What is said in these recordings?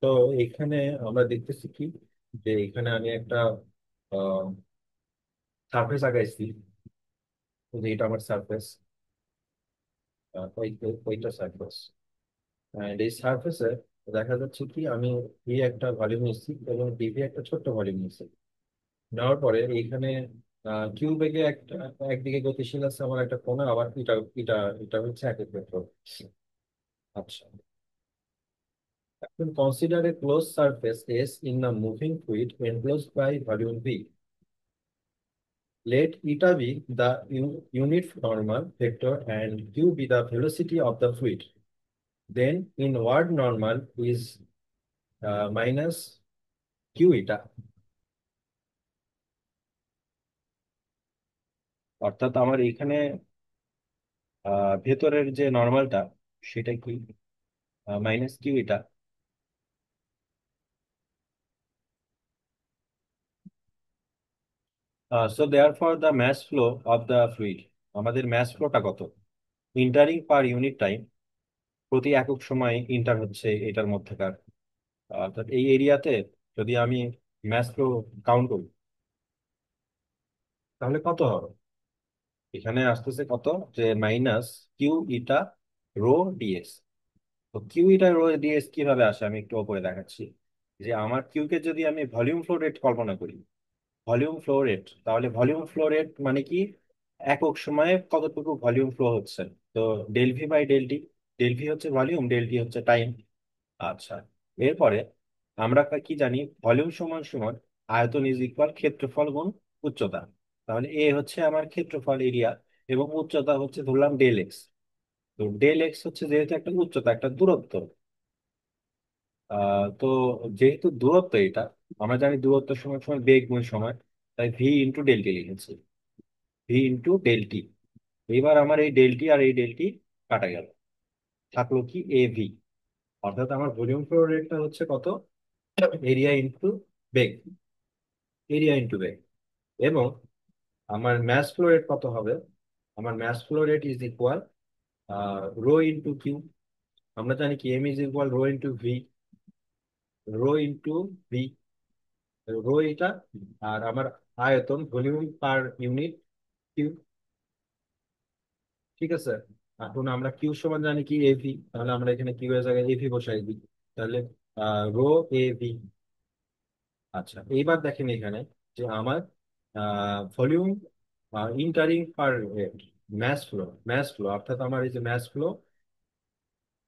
তো এখানে আমরা দেখতেছি কি, যে এখানে আমি একটা সারফেস আঁকাইছি, যে এটা আমার সারফেস, ওইটা সারফেস। এই সারফেসে দেখা যাচ্ছে কি আমি একটা ভলিউম নিচ্ছি এবং ডিভি একটা ছোট্ট ভলিউম নিচ্ছি। নেওয়ার পরে এইখানে কিউ বেগে একটা, একদিকে গতিশীল আছে আমার একটা কোণা, আবার এটা এটা এটা হচ্ছে একক ভেক্টর। আচ্ছা, এখন consider a close surface S in the moving fluid enclosed by volume V. Let eta be the unit normal vector and q be the velocity of the fluid. Then inward normal is minus q eta. অর্থাৎ আমার এখানে ভেতরের যে নর্মালটা সেটা কি minus Q এটা। So therefore the mass flow of the fluid, আমাদের ম্যাস ফ্লোটা কত, ইন্টারিং পার ইউনিট টাইম, প্রতি একক সময় ইন্টার হচ্ছে এটার মধ্যেকার। অর্থাৎ এই এরিয়াতে যদি আমি ম্যাস ফ্লো কাউন্ট করি তাহলে কত হবে, এখানে আসতেছে কত, যে মাইনাস কিউ ইটা রো ডিএস। তো কিউ ইটা রো ডিএস কিভাবে আসে আমি একটু উপরে দেখাচ্ছি। যে আমার কিউ কে যদি আমি ভলিউম ফ্লো রেট কল্পনা করি, ভলিউম ফ্লো রেট, তাহলে ভলিউম ফ্লো রেট মানে কি, একক সময়ে কতটুকু ভলিউম ফ্লো হচ্ছে। তো del V by del t, del V হচ্ছে ভলিউম, ডেল টি হচ্ছে টাইম। আচ্ছা, এরপরে আমরা কি জানি, ভলিউম সমান সমান আয়তন ইজ ইকুয়াল ক্ষেত্রফল গুণ উচ্চতা। তাহলে এ হচ্ছে আমার ক্ষেত্রফল এরিয়া, এবং উচ্চতা হচ্ছে ধরলাম ডেল এক্স। তো ডেল এক্স হচ্ছে যেহেতু একটা উচ্চতা, একটা দূরত্ব, তো যেহেতু দূরত্ব এটা, আমরা জানি দূরত্ব সমান সমান বেগ গুণ সময়, তাই ভি ইন্টু ডেল টি লিখেছি, ভি ইন্টু ডেল টি। এবার আমার এই ডেল টি আর এই ডেল টি কাটা গেল, থাকলো কি এ ভি। অর্থাৎ আমার ভলিউম ফ্লো রেটটা হচ্ছে কত, এরিয়া ইন্টু বেগ, এরিয়া ইন্টু বেগ। এবং আমার ম্যাস ফ্লো রেট কত হবে, আমার mass flow rate is equal rho into Q. আমরা জানি কি M is equal rho into V, rho into V, rho এটা, আর আমার আয়তন ভলিউম পার ইউনিট কিউ। ঠিক আছে, এখন আমরা কিউ সমান জানি কি এভি, তাহলে আমরা এখানে কিউ এর জায়গায় এভি বসাই দিই। তাহলে রো এ ভি। আচ্ছা, এইবার দেখেন এখানে যে আমার volume entering per rate, mass flow, mass flow অর্থাৎ আমার এই যে ম্যাস ফ্লো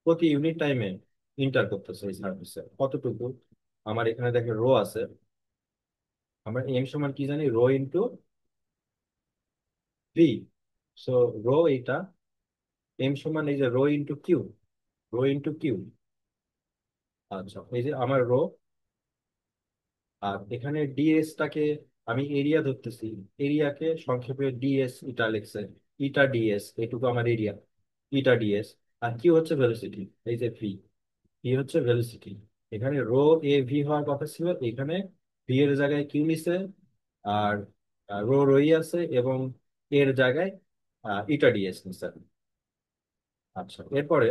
প্রতি ইউনিট টাইমে ইন্টার করতেছে এই সার্ভিসে কতটুকু। আমার এখানে দেখেন রো আছে, আমরা এম সমান কি জানি, rho into V. So rho এটা, এম সমান এই যে rho into Q, rho into Q. আচ্ছা, এই যে আমার রো, আর এখানে ডিএস টাকে আমি এরিয়া ধরতেছি, এরিয়াকে সংক্ষেপে ডিএস ইটা লিখছে, ইটা ডিএস, এটুকু আমার এরিয়া, ইটা ডিএস। আর কি হচ্ছে ভেলোসিটি, এই যে ভি, ভি হচ্ছে ভেলোসিটি। এখানে রো এ ভি হওয়ার কথা ছিল, এখানে ভি এর জায়গায় কিউ নিছে, আর রো রোই আছে, এবং এর জায়গায় ইটা ডিএস নিছে। আচ্ছা, এরপরে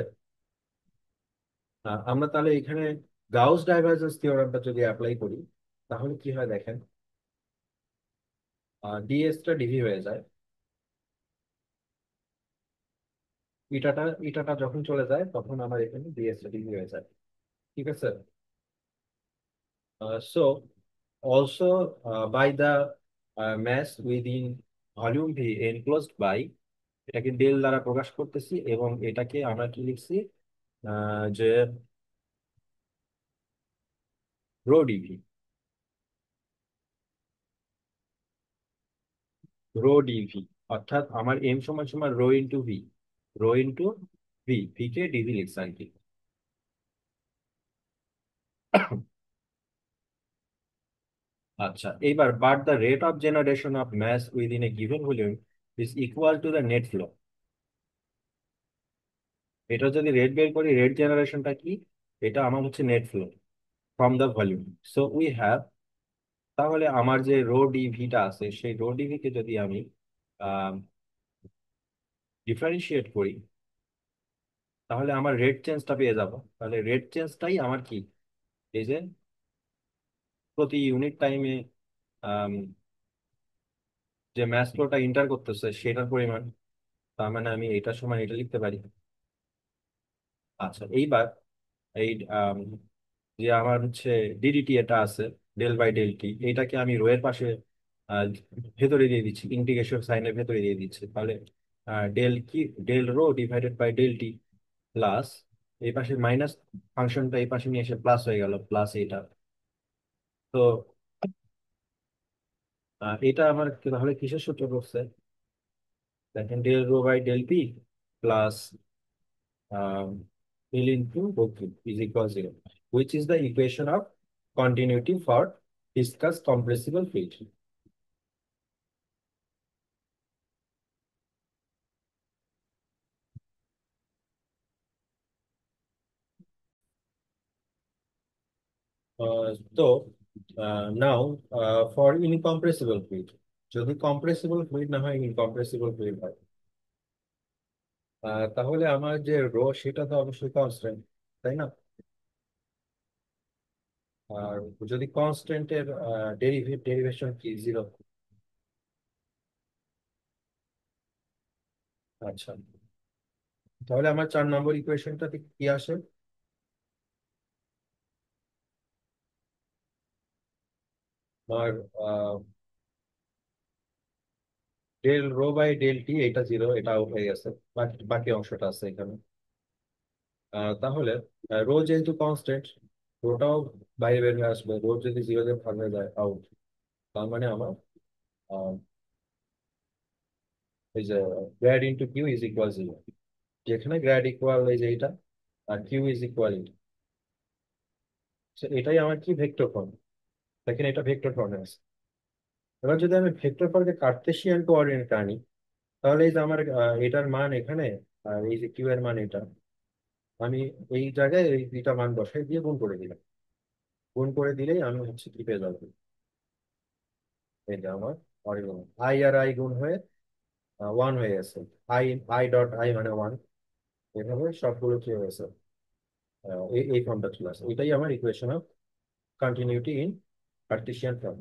আমরা তাহলে এখানে গাউস ডাইভারজেন্স থিওরেমটা যদি অ্যাপ্লাই করি তাহলে কি হয় দেখেন, ডিএস টা ডিভি হয়ে যায়, ইটাটা ইটাটা যখন চলে যায় তখন আমার এখানে ডিএস টা ডিভি হয়ে যায়। ঠিক আছে, so also by the mass within volume V enclosed by, এটাকে ডেল দ্বারা প্রকাশ করতেছি, এবং এটাকে আমরা কি লিখছি, যে রো ডিভি, রো ডিভি। অর্থাৎ আমার এম সমান সমান rho into V, rho into V, V কে ডিভি লিখছে আর কি। আচ্ছা, এইবার but the rate of generation of mass within a given volume is equal to the net flow. এটা যদি রেট বের করি, রেট জেনারেশনটা কি, এটা আমার হচ্ছে net flow from the volume. So we have, তাহলে আমার যে রো ডিভিটা আছে সেই রো ডিভি কে যদি আমি ডিফারেন্সিয়েট করি তাহলে আমার রেট চেঞ্জটা পেয়ে যাব। তাহলে রেট চেঞ্জটাই আমার কি, এই যে প্রতি ইউনিট টাইমে যে ম্যাস ফ্লোটা ইন্টার করতেছে সেটার পরিমাণ, তার মানে আমি এটার সমান এটা লিখতে পারি। আচ্ছা, এইবার এই যে আমার হচ্ছে ডিডিটি এটা আছে, ডেল বাই ডেল টি, এইটাকে আমি রো এর পাশে আহ, ভেতরে দিয়ে দিচ্ছি, ইন্টিগ্রেশন সাইনের ভেতরে দিয়ে দিচ্ছি। তাহলে ডেল কি, del rho divided by del T plus, এই পাশে মাইনাস ফাংশনটা এই পাশে নিয়ে এসে প্লাস হয়ে গেল, প্লাস এটা। তো এটা আমার তাহলে কিসের সূত্র করছে? দেখেন, del rho by del P plus L into OQ is equal 0, which is the equation of continuity for viscous compressible fluid. So now for incompressible fluid, যদি compressible fluid না হয়, incompressible fluid হয়, তাহলে আমার যে রো সেটা তো অবশ্যই কনস্ট্যান্ট, তাই না? আর যদি কনস্ট্যান্টের ডেরিভেশন কি, জিরো। আচ্ছা, তাহলে আমার 4 নম্বর ইকুয়েশনটাতে কি আসে? আমার del rho by del T, এটা জিরো, এটা আউট হয়ে গেছে, বাকি বাকি অংশটা আছে এখানে। তাহলে রো যেহেতু কনস্ট্যান্ট, রোটাও বাইরে বের হয়ে আসবে, রো যদি জিরো দিয়ে ভাগ হয়ে যায় আউট। তার মানে আমার আহ, এই যে grad into Q is equal zero, যেখানে গ্র্যাড ইকুয়াল এই যে এটা, আর কিউ ইজ ইকুয়াল এটা। এটাই আমার কি ভেক্টর ফর্ম, দেখেন এটা ভেক্টর ফর্মে আছে। এবার যদি আমি ভেক্টর ফর্মকে কার্টেসিয়ান কোঅর্ডিনেট আনি, তাহলে এই যে আমার এটার মান এখানে, আর এই যে কিউ এর মান এটা, আমি এই জায়গায় এই দুইটা মান বসাই দিয়ে গুণ করে দিলাম। গুণ করে দিলেই আমি হচ্ছে কি পেয়ে যাবো, এই যে আমার অরিজিন আই আর আই গুণ হয়ে ওয়ান হয়ে গেছে। আই, আই ডট আই মানে ওয়ান। এভাবে সবগুলো কি হয়েছে, এই ফর্মটা চলে আসে। এটাই আমার equation of continuity in Cartesian form.